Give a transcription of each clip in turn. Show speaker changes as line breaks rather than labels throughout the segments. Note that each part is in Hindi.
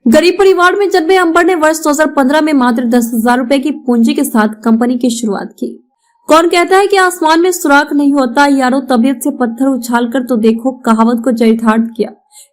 गरीब परिवार में जन्मे अंबर ने वर्ष 2015 में मात्र 10,000 रुपए की पूंजी के साथ कंपनी की शुरुआत की। कौन कहता है कि आसमान में सुराख नहीं होता, यारो तबीयत से पत्थर उछालकर तो देखो, कहावत को चरितार्थ किया।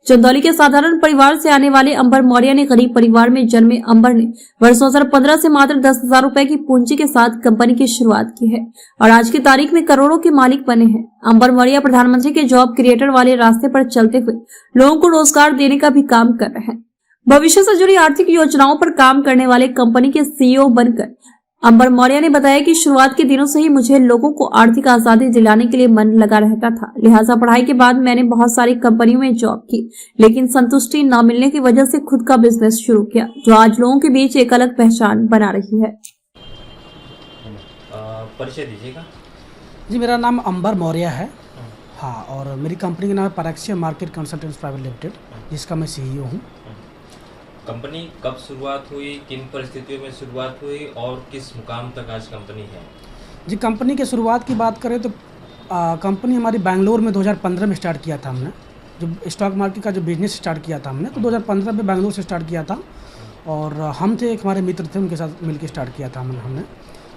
चंदौली के साधारण परिवार से आने वाले अंबर मौर्य ने गरीब परिवार में जन्मे अंबर ने वर्ष 2015 से मात्र 10,000 रुपए की पूंजी के साथ कंपनी की शुरुआत की है और आज की तारीख में करोड़ों के मालिक बने हैं। अंबर मौर्य प्रधानमंत्री के जॉब क्रिएटर वाले रास्ते पर चलते हुए लोगों को रोजगार देने का भी काम कर रहे हैं। भविष्य से जुड़ी आर्थिक योजनाओं पर काम करने वाले कंपनी के सीईओ बनकर अंबर मौर्य ने बताया कि शुरुआत के दिनों से ही मुझे लोगों को आर्थिक आजादी दिलाने के लिए मन लगा रहता था। लिहाजा पढ़ाई के बाद मैंने बहुत सारी कंपनियों में जॉब की, लेकिन संतुष्टि न मिलने की वजह से खुद का बिजनेस शुरू किया, जो आज लोगों के बीच एक अलग पहचान बना रही है।
परिचय दीजिएगा।
जी, मेरा नाम अंबर मौर्य है। हाँ, और मेरी कंपनी का नाम है परैक्सिया मार्केट कंसल्टेंट्स प्राइवेट लिमिटेड, जिसका मैं सीईओ हूँ।
कंपनी कब शुरुआत हुई, किन परिस्थितियों में शुरुआत हुई और किस मुकाम तक आज कंपनी है?
जी, कंपनी की शुरुआत की बात करें तो कंपनी हमारी बेंगलोर में 2015 में स्टार्ट किया था हमने। जो स्टॉक मार्केट का जो बिज़नेस स्टार्ट किया था हमने, तो 2015 में बेंगलोर से स्टार्ट किया था और हम थे, एक हमारे मित्र थे, उनके साथ मिलकर स्टार्ट किया था हमने।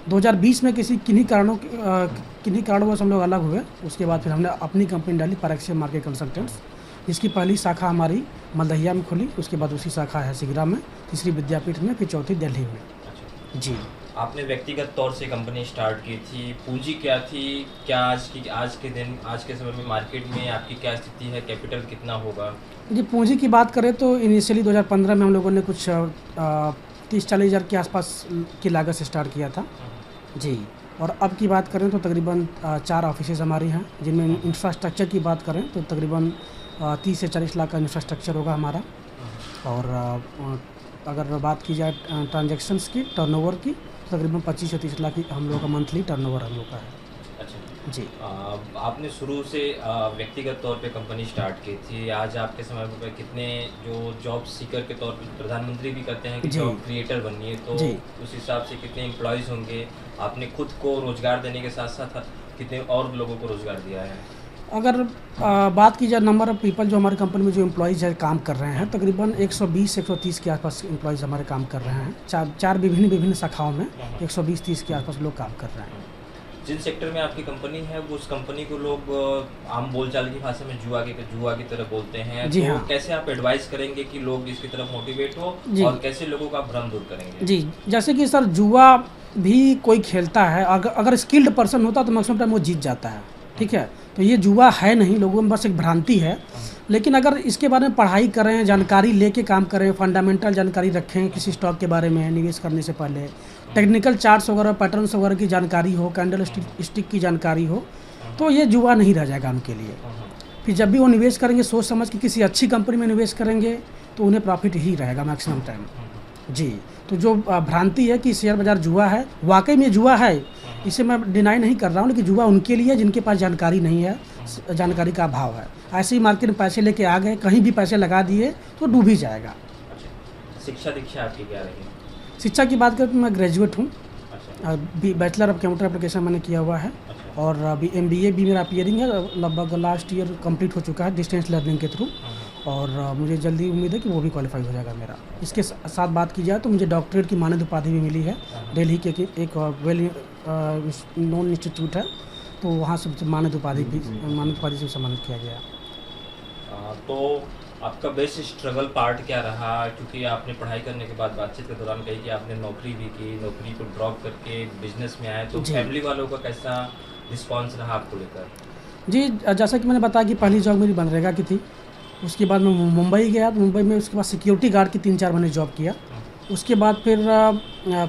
2020 में किन्हीं कारणों हम लोग अलग हुए। उसके बाद फिर हमने अपनी कंपनी डाली परैक्सिया मार्केट कंसल्टेंट्स, जिसकी पहली शाखा हमारी मल्दहिया में खुली, उसके बाद दूसरी शाखा है सिगरा में, तीसरी विद्यापीठ में, फिर चौथी दिल्ली में।
अच्छा
जी,
आपने व्यक्तिगत तौर से कंपनी स्टार्ट की थी, पूंजी क्या थी, क्या आज के समय में मार्केट में आपकी क्या स्थिति है, कैपिटल कितना होगा?
जी, पूंजी की बात करें तो इनिशियली 2015 में हम लोगों ने कुछ 30-40 हज़ार के आसपास की लागत से स्टार्ट किया था। जी, और अब की बात करें तो तकरीबन 4 ऑफिसेज हमारी हैं, जिनमें इंफ्रास्ट्रक्चर की बात करें तो तकरीबन 30 से 40 लाख का इंफ्रास्ट्रक्चर होगा हमारा। और अगर बात की जाए ट्रांजैक्शंस की, टर्नओवर की, तो तकरीबन 25 से 30 लाख की हम लोगों का मंथली टर्नओवर हम लोग का है।
अच्छा
जी,
आपने शुरू से व्यक्तिगत तौर पे कंपनी स्टार्ट की थी। आज आपके समय पे कितने जो जॉब सीकर के तौर पे प्रधानमंत्री भी कहते हैं कि जॉब क्रिएटर बनिए, तो उस हिसाब से कितने एम्प्लॉयज़ होंगे? आपने खुद को रोजगार देने के साथ साथ कितने और लोगों को रोजगार दिया है?
अगर बात की जाए नंबर ऑफ़ पीपल जो हमारी कंपनी में जो एम्प्लॉयज़ है काम कर रहे हैं, तकरीबन 120 से 130 के आसपास एम्प्लॉयज़ हमारे काम कर रहे हैं। चार विभिन्न शाखाओं में 120-30 के आसपास लोग काम कर रहे हैं।
जिन सेक्टर में आपकी कंपनी है, वो उस कंपनी को लोग आम बोलचाल की भाषा में जुआ की तरह बोलते हैं।
जी
तो
हाँ।
कैसे आप एडवाइस करेंगे कि लोग इसकी तरफ मोटिवेट हो और कैसे लोगों का भ्रम दूर करेंगे?
जी, जैसे कि सर, जुआ भी कोई खेलता है, अगर स्किल्ड पर्सन होता तो मैक्सिमम टाइम वो जीत जाता है, ठीक है? तो ये जुआ है नहीं, लोगों में बस एक भ्रांति है। लेकिन अगर इसके बारे में पढ़ाई करें, जानकारी लेके काम करें, फंडामेंटल जानकारी रखें किसी स्टॉक के बारे में निवेश करने से पहले, टेक्निकल चार्ट्स वगैरह, पैटर्न्स वगैरह की जानकारी हो, कैंडल स्टिक की जानकारी हो, तो ये जुआ नहीं रह जाएगा उनके लिए। फिर जब भी वो निवेश करेंगे, सोच समझ के किसी अच्छी कंपनी में निवेश करेंगे तो उन्हें प्रॉफिट ही रहेगा मैक्सिमम टाइम। जी, तो जो भ्रांति है कि शेयर बाज़ार जुआ है, वाकई में जुआ है, इसे मैं डिनाई नहीं कर रहा हूँ, लेकिन जुआ उनके लिए जिनके पास जानकारी नहीं है, जानकारी का अभाव है। ऐसे ही मार्केट में पैसे लेके आ गए, कहीं भी पैसे लगा दिए तो डूब ही जाएगा।
शिक्षा दीक्षा आपकी क्या रही?
शिक्षा की बात करें तो मैं ग्रेजुएट हूँ।
अच्छा।
बैचलर ऑफ कंप्यूटर एप्लीकेशन मैंने किया हुआ है।
अच्छा।
और अभी MBA भी मेरा अपीयरिंग है, लगभग लास्ट ईयर कंप्लीट हो चुका है डिस्टेंस लर्निंग के थ्रू, और मुझे जल्दी उम्मीद है कि वो भी क्वालिफाई हो जाएगा मेरा। इसके साथ बात की जाए तो मुझे डॉक्टरेट की मानद उपाधि भी मिली है। दिल्ली के एक वेल नोन इंस्टीट्यूट है, तो वहाँ से मानद उपाधि से सम्मानित किया गया।
तो आपका बेस्ट स्ट्रगल पार्ट क्या रहा? क्योंकि आपने पढ़ाई करने के बाद बातचीत के दौरान कही कि आपने नौकरी भी की, नौकरी को ड्रॉप करके बिजनेस में आए, तो फैमिली वालों का कैसा रिस्पॉन्स रहा आपको लेकर?
जी, जैसा कि मैंने बताया कि पहली जॉब मेरी मनरेगा की थी। उसके बाद मैं मुंबई गया, तो मुंबई में उसके बाद सिक्योरिटी गार्ड की 3-4 महीने जॉब किया। उसके बाद फिर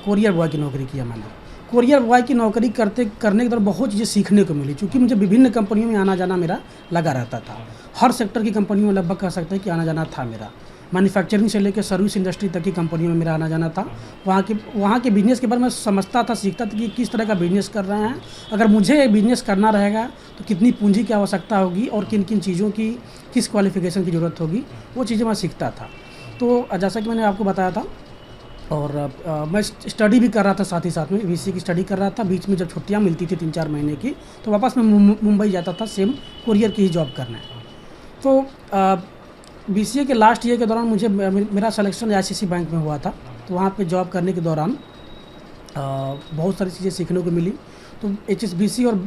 कोरियर बॉय की नौकरी किया मैंने। कोरियर बॉय की नौकरी करने के दौरान बहुत चीज़ें सीखने को मिली, क्योंकि मुझे विभिन्न कंपनियों में आना जाना मेरा लगा रहता था। हर सेक्टर की कंपनियों में लगभग कह सकते हैं कि आना जाना था मेरा। मैन्युफैक्चरिंग से लेकर सर्विस इंडस्ट्री तक की कंपनियों में मेरा आना जाना था। वहाँ के बिज़नेस के बारे में समझता था, सीखता था कि किस तरह का बिज़नेस कर रहे हैं। अगर मुझे बिज़नेस करना रहेगा तो कितनी पूंजी की आवश्यकता होगी और किन किन चीज़ों की किस क्वालिफिकेशन की ज़रूरत होगी, वो चीज़ें मैं सीखता था। तो जैसा कि मैंने आपको बताया था, और मैं स्टडी भी कर रहा था, साथ ही साथ में VC की स्टडी कर रहा था। बीच में जब छुट्टियाँ मिलती थी 3-4 महीने की, तो वापस मैं मुंबई जाता था सेम कोरियर की ही जॉब करने। तो BCA के लास्ट ईयर के दौरान मुझे मेरा सिलेक्शन ICICI बैंक में हुआ था। तो वहाँ पे जॉब करने के दौरान बहुत सारी चीज़ें सीखने को मिली। तो HSBC और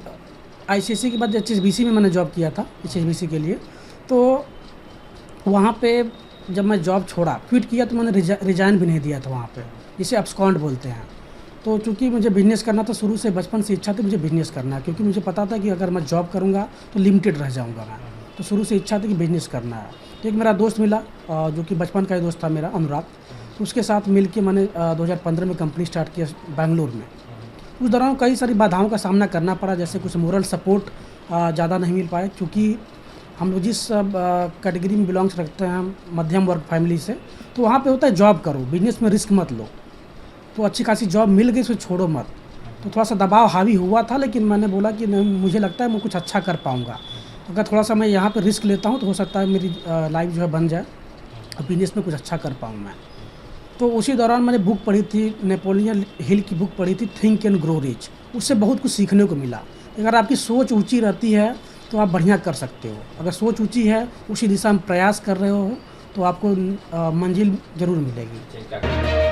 ICICI के बाद HSBC में मैंने जॉब किया था, HSBC के लिए। तो वहाँ पे जब मैं जॉब छोड़ा, क्विट किया, तो मैंने रिजाइन भी नहीं दिया था वहाँ पे, जिसे अब्सकॉन्ड बोलते हैं। तो चूँकि मुझे बिज़नेस करना था, शुरू से बचपन से इच्छा थी मुझे बिज़नेस करना है, क्योंकि मुझे पता था कि अगर मैं जॉब करूँगा तो लिमिटेड रह जाऊँगा मैं। तो शुरू से इच्छा थी कि बिज़नेस करना है। तो एक मेरा दोस्त मिला जो कि बचपन का ही दोस्त था मेरा, अनुराग। तो उसके साथ मिल के मैंने 2015 में कंपनी स्टार्ट किया बेंगलुरु में। उस दौरान कई सारी बाधाओं का सामना करना पड़ा, जैसे कुछ मोरल सपोर्ट ज़्यादा नहीं मिल पाए, क्योंकि हम लोग जिस कैटेगरी में बिलोंग्स रखते हैं, मध्यम वर्ग फैमिली से, तो वहाँ पे होता है जॉब करो, बिजनेस में रिस्क मत लो। तो अच्छी खासी जॉब मिल गई, उसे छोड़ो मत। तो थोड़ा सा दबाव हावी हुआ था, लेकिन मैंने बोला कि नहीं, मुझे लगता है मैं कुछ अच्छा कर पाऊँगा। अगर थोड़ा सा मैं यहाँ पे रिस्क लेता हूँ तो हो सकता है मेरी लाइफ जो है बन जाए और बिजनेस में कुछ अच्छा कर पाऊँ मैं। तो उसी दौरान मैंने बुक पढ़ी थी, नेपोलियन हिल की बुक पढ़ी थी, थिंक एंड ग्रो रिच। उससे बहुत कुछ सीखने को मिला। अगर आपकी सोच ऊंची रहती है तो आप बढ़िया कर सकते हो। अगर सोच ऊंची है, उसी दिशा में प्रयास कर रहे हो, तो आपको मंजिल ज़रूर मिलेगी।